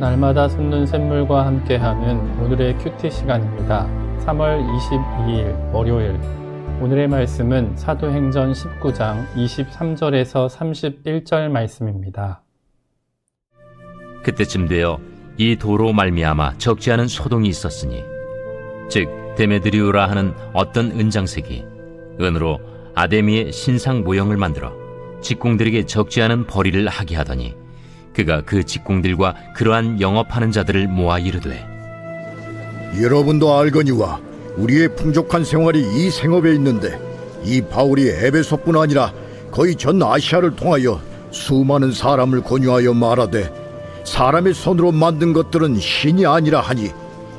날마다 솟는 샘물과 함께하는 오늘의 큐티 시간입니다. 3월 22일 월요일, 오늘의 말씀은 사도행전 19장 23절에서 31절 말씀입니다. 그때쯤 되어 이 도로 말미암아 적지 않은 소동이 있었으니 즉 데메드리오라 하는 어떤 은장색이 은으로 아데미의 신상 모형을 만들어 직공들에게 적지 않은 벌이를 하게 하더니 그가 그 직공들과 그러한 영업하는 자들을 모아 이르되, 여러분도 알거니와 우리의 풍족한 생활이 이 생업에 있는데 이 바울이 에베소뿐 아니라 거의 전 아시아를 통하여 수많은 사람을 권유하여 말하되 사람의 손으로 만든 것들은 신이 아니라 하니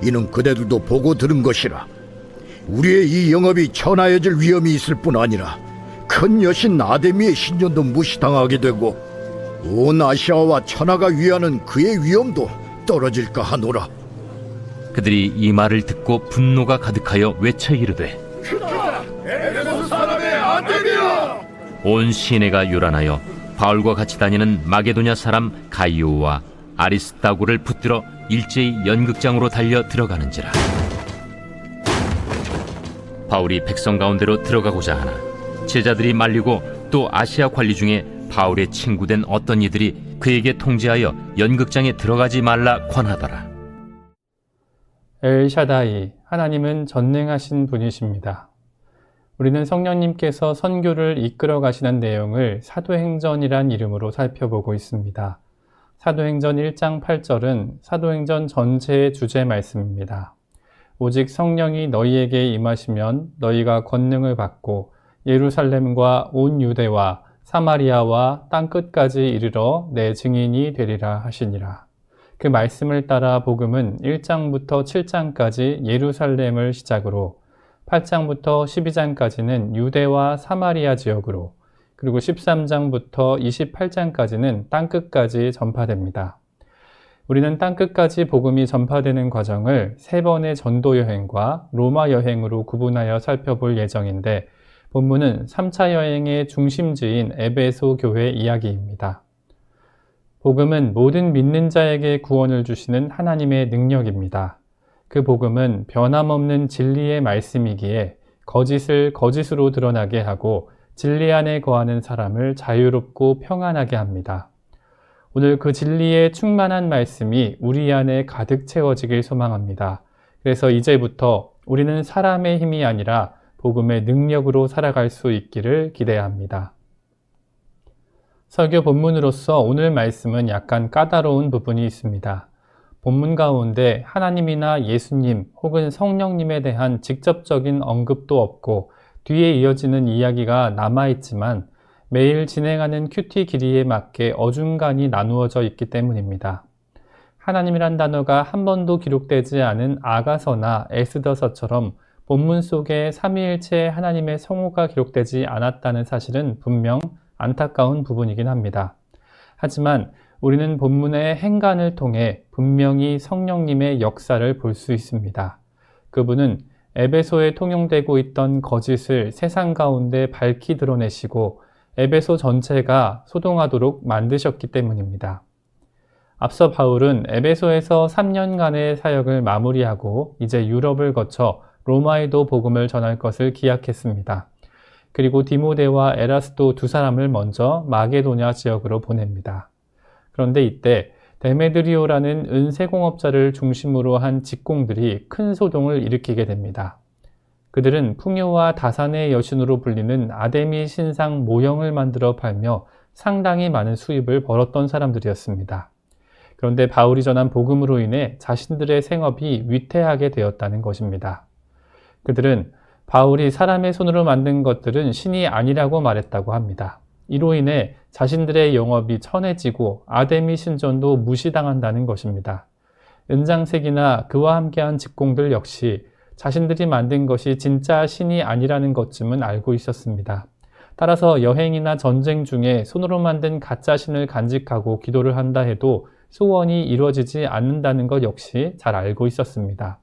이는 그대들도 보고 들은 것이라. 우리의 이 영업이 천하여질 위험이 있을 뿐 아니라 큰 여신 아데미의 신전도 무시당하게 되고 온 아시아와 천하가 위하는 그의 위엄도 떨어질까 하노라. 그들이 이 말을 듣고 분노가 가득하여 외쳐 이르되, 에베소 사람의 아데미야! 온 시내가 요란하여 바울과 같이 다니는 마게도냐 사람 가이오와 아리스다고를 붙들어 일제히 연극장으로 달려 들어가는지라. 바울이 백성 가운데로 들어가고자 하나 제자들이 말리고 또 아시아 관리 중에 바울의 친구된 어떤 이들이 그에게 통지하여 연극장에 들어가지 말라 권하더라. 엘샤다이, 하나님은 전능하신 분이십니다. 우리는 성령님께서 선교를 이끌어 가시는 내용을 사도행전이란 이름으로 살펴보고 있습니다. 사도행전 1장 8절은 사도행전 전체의 주제 말씀입니다. 오직 성령이 너희에게 임하시면 너희가 권능을 받고 예루살렘과 온 유대와 사마리아와 땅끝까지 이르러 내 증인이 되리라 하시니라. 그 말씀을 따라 복음은 1장부터 7장까지 예루살렘을 시작으로 8장부터 12장까지는 유대와 사마리아 지역으로 그리고 13장부터 28장까지는 땅끝까지 전파됩니다. 우리는 땅끝까지 복음이 전파되는 과정을 3번의 전도 여행과 로마 여행으로 구분하여 살펴볼 예정인데 본문은 3차 여행의 중심지인 에베소 교회 이야기입니다. 복음은 모든 믿는 자에게 구원을 주시는 하나님의 능력입니다. 그 복음은 변함없는 진리의 말씀이기에 거짓을 거짓으로 드러나게 하고 진리 안에 거하는 사람을 자유롭고 평안하게 합니다. 오늘 그 진리의 충만한 말씀이 우리 안에 가득 채워지길 소망합니다. 그래서 이제부터 우리는 사람의 힘이 아니라 복음의 능력으로 살아갈 수 있기를 기대합니다. 설교 본문으로서 오늘 말씀은 약간 까다로운 부분이 있습니다. 본문 가운데 하나님이나 예수님 혹은 성령님에 대한 직접적인 언급도 없고 뒤에 이어지는 이야기가 남아있지만 매일 진행하는 큐티 길이에 맞게 어중간히 나누어져 있기 때문입니다. 하나님이란 단어가 한 번도 기록되지 않은 아가서나 에스더서처럼 본문 속에 삼위일체 하나님의 성호가 기록되지 않았다는 사실은 분명 안타까운 부분이긴 합니다. 하지만 우리는 본문의 행간을 통해 분명히 성령님의 역사를 볼 수 있습니다. 그분은 에베소에 통용되고 있던 거짓을 세상 가운데 밝히 드러내시고 에베소 전체가 소동하도록 만드셨기 때문입니다. 앞서 바울은 에베소에서 3년간의 사역을 마무리하고 이제 유럽을 거쳐 로마에도 복음을 전할 것을 기약했습니다. 그리고 디모데와 에라스도 두 사람을 먼저 마게도냐 지역으로 보냅니다. 그런데 이때 데메드리오라는 은세공업자를 중심으로 한 직공들이 큰 소동을 일으키게 됩니다. 그들은 풍요와 다산의 여신으로 불리는 아데미 신상 모형을 만들어 팔며 상당히 많은 수입을 벌었던 사람들이었습니다. 그런데 바울이 전한 복음으로 인해 자신들의 생업이 위태하게 되었다는 것입니다. 그들은 바울이 사람의 손으로 만든 것들은 신이 아니라고 말했다고 합니다. 이로 인해 자신들의 영업이 천해지고 아데미 신전도 무시당한다는 것입니다. 은장색이나 그와 함께한 직공들 역시 자신들이 만든 것이 진짜 신이 아니라는 것쯤은 알고 있었습니다. 따라서 여행이나 전쟁 중에 손으로 만든 가짜 신을 간직하고 기도를 한다 해도 소원이 이루어지지 않는다는 것 역시 잘 알고 있었습니다.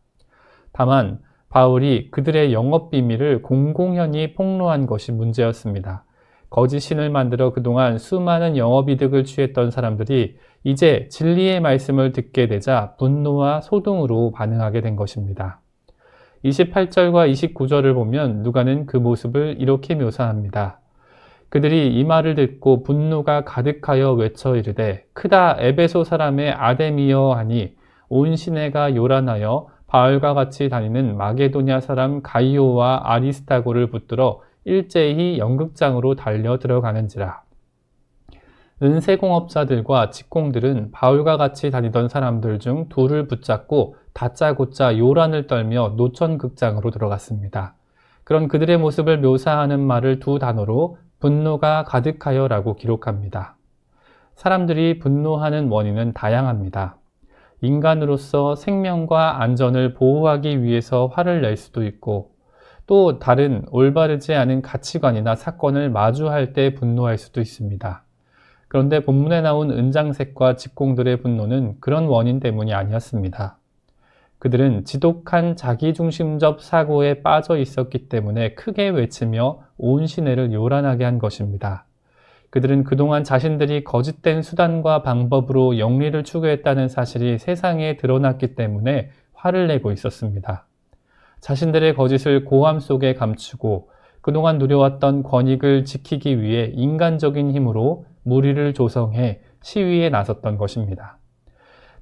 다만 바울이 그들의 영업 비밀을 공공연히 폭로한 것이 문제였습니다. 거짓 신을 만들어 그동안 수많은 영업이득을 취했던 사람들이 이제 진리의 말씀을 듣게 되자 분노와 소동으로 반응하게 된 것입니다. 28절과 29절을 보면 누가는 그 모습을 이렇게 묘사합니다. 그들이 이 말을 듣고 분노가 가득하여 외쳐 이르되 크다 에베소 사람의 아데미여 하니 온 시내가 요란하여 바울과 같이 다니는 마게도냐 사람 가이오와 아리스타고를 붙들어 일제히 연극장으로 달려 들어가는지라. 은세공업자들과 직공들은 바울과 같이 다니던 사람들 중 둘을 붙잡고 다짜고짜 요란을 떨며 노천극장으로 들어갔습니다. 그런 그들의 모습을 묘사하는 말을 두 단어로 분노가 가득하여 라고 기록합니다. 사람들이 분노하는 원인은 다양합니다. 인간으로서 생명과 안전을 보호하기 위해서 화를 낼 수도 있고 또 다른 올바르지 않은 가치관이나 사건을 마주할 때 분노할 수도 있습니다. 그런데 본문에 나온 은장색과 직공들의 분노는 그런 원인 때문이 아니었습니다. 그들은 지독한 자기중심적 사고에 빠져 있었기 때문에 크게 외치며 온 시내를 요란하게 한 것입니다. 그들은 그동안 자신들이 거짓된 수단과 방법으로 영리를 추구했다는 사실이 세상에 드러났기 때문에 화를 내고 있었습니다. 자신들의 거짓을 고함 속에 감추고 그동안 누려왔던 권익을 지키기 위해 인간적인 힘으로 무리를 조성해 시위에 나섰던 것입니다.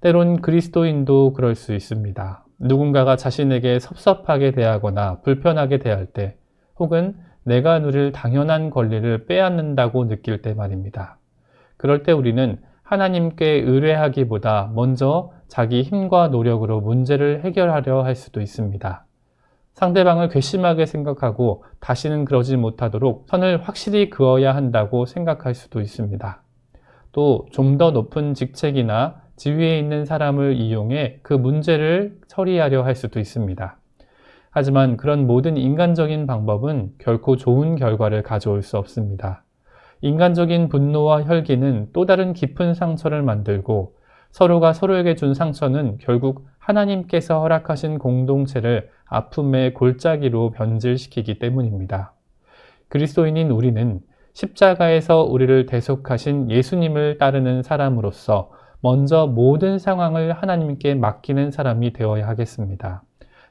때론 그리스도인도 그럴 수 있습니다. 누군가가 자신에게 섭섭하게 대하거나 불편하게 대할 때 혹은 내가 누릴 당연한 권리를 빼앗는다고 느낄 때 말입니다. 그럴 때 우리는 하나님께 의뢰하기보다 먼저 자기 힘과 노력으로 문제를 해결하려 할 수도 있습니다. 상대방을 괘씸하게 생각하고 다시는 그러지 못하도록 선을 확실히 그어야 한다고 생각할 수도 있습니다. 또 좀 더 높은 직책이나 지위에 있는 사람을 이용해 그 문제를 처리하려 할 수도 있습니다. 하지만 그런 모든 인간적인 방법은 결코 좋은 결과를 가져올 수 없습니다. 인간적인 분노와 혈기는 또 다른 깊은 상처를 만들고 서로가 서로에게 준 상처는 결국 하나님께서 허락하신 공동체를 아픔의 골짜기로 변질시키기 때문입니다. 그리스도인인 우리는 십자가에서 우리를 대속하신 예수님을 따르는 사람으로서 먼저 모든 상황을 하나님께 맡기는 사람이 되어야 하겠습니다.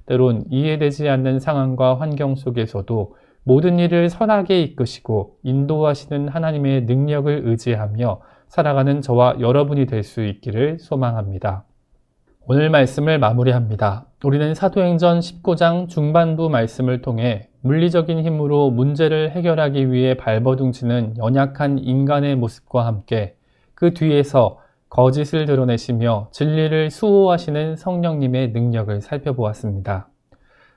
때론 이해되지 않는 상황과 환경 속에서도 모든 일을 선하게 이끄시고 인도하시는 하나님의 능력을 의지하며 살아가는 저와 여러분이 될 수 있기를 소망합니다. 오늘 말씀을 마무리합니다. 우리는 사도행전 19장 중반부 말씀을 통해 물리적인 힘으로 문제를 해결하기 위해 발버둥치는 연약한 인간의 모습과 함께 그 뒤에서 거짓을 드러내시며 진리를 수호하시는 성령님의 능력을 살펴보았습니다.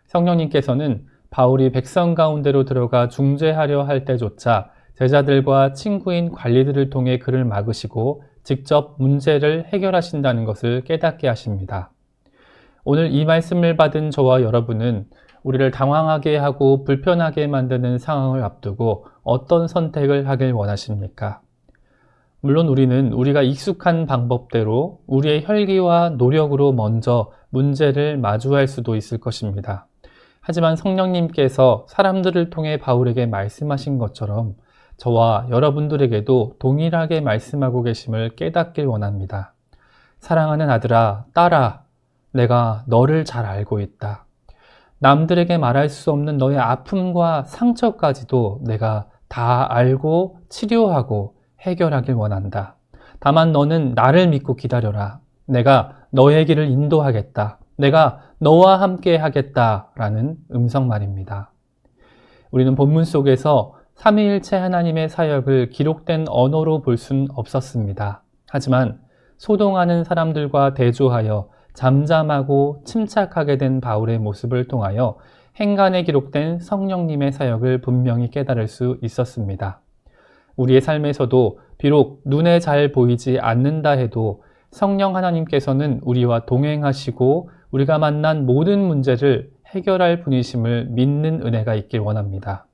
성령님께서는 바울이 백성 가운데로 들어가 중재하려 할 때조차 제자들과 친구인 관리들을 통해 그를 막으시고 직접 문제를 해결하신다는 것을 깨닫게 하십니다. 오늘 이 말씀을 받은 저와 여러분은 우리를 당황하게 하고 불편하게 만드는 상황을 앞두고 어떤 선택을 하길 원하십니까? 물론 우리는 우리가 익숙한 방법대로 우리의 혈기와 노력으로 먼저 문제를 마주할 수도 있을 것입니다. 하지만 성령님께서 사람들을 통해 바울에게 말씀하신 것처럼 저와 여러분들에게도 동일하게 말씀하고 계심을 깨닫길 원합니다. 사랑하는 아들아, 딸아, 내가 너를 잘 알고 있다. 남들에게 말할 수 없는 너의 아픔과 상처까지도 내가 다 알고 치료하고 해결하길 원한다. 다만 너는 나를 믿고 기다려라. 내가 너의 길을 인도하겠다. 내가 너와 함께 하겠다라는 음성 말입니다. 우리는 본문 속에서 삼위일체 하나님의 사역을 기록된 언어로 볼 순 없었습니다. 하지만 소동하는 사람들과 대조하여 잠잠하고 침착하게 된 바울의 모습을 통하여 행간에 기록된 성령님의 사역을 분명히 깨달을 수 있었습니다. 우리의 삶에서도 비록 눈에 잘 보이지 않는다 해도 성령 하나님께서는 우리와 동행하시고 우리가 만난 모든 문제를 해결할 분이심을 믿는 은혜가 있길 원합니다.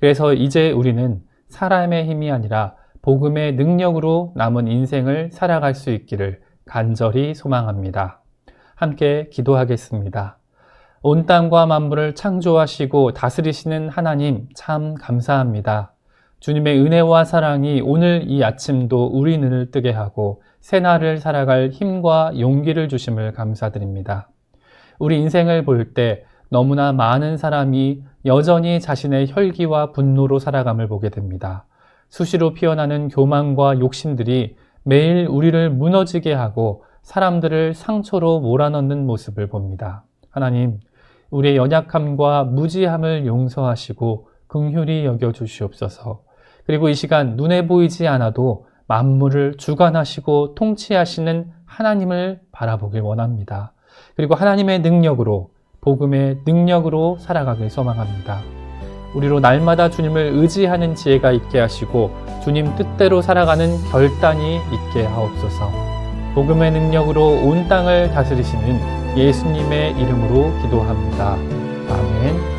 그래서 이제 우리는 사람의 힘이 아니라 복음의 능력으로 남은 인생을 살아갈 수 있기를 간절히 소망합니다. 함께 기도하겠습니다. 온 땅과 만물을 창조하시고 다스리시는 하나님 참 감사합니다. 주님의 은혜와 사랑이 오늘 이 아침도 우리 눈을 뜨게 하고 새날을 살아갈 힘과 용기를 주심을 감사드립니다. 우리 인생을 볼 때 너무나 많은 사람이 여전히 자신의 혈기와 분노로 살아감을 보게 됩니다. 수시로 피어나는 교만과 욕심들이 매일 우리를 무너지게 하고 사람들을 상처로 몰아넣는 모습을 봅니다. 하나님, 우리의 연약함과 무지함을 용서하시고 긍휼히 여겨주시옵소서. 그리고 이 시간 눈에 보이지 않아도 만물을 주관하시고 통치하시는 하나님을 바라보길 원합니다. 그리고 하나님의 능력으로, 복음의 능력으로 살아가길 소망합니다. 우리로 날마다 주님을 의지하는 지혜가 있게 하시고 주님 뜻대로 살아가는 결단이 있게 하옵소서. 복음의 능력으로 온 땅을 다스리시는 예수님의 이름으로 기도합니다. 아멘.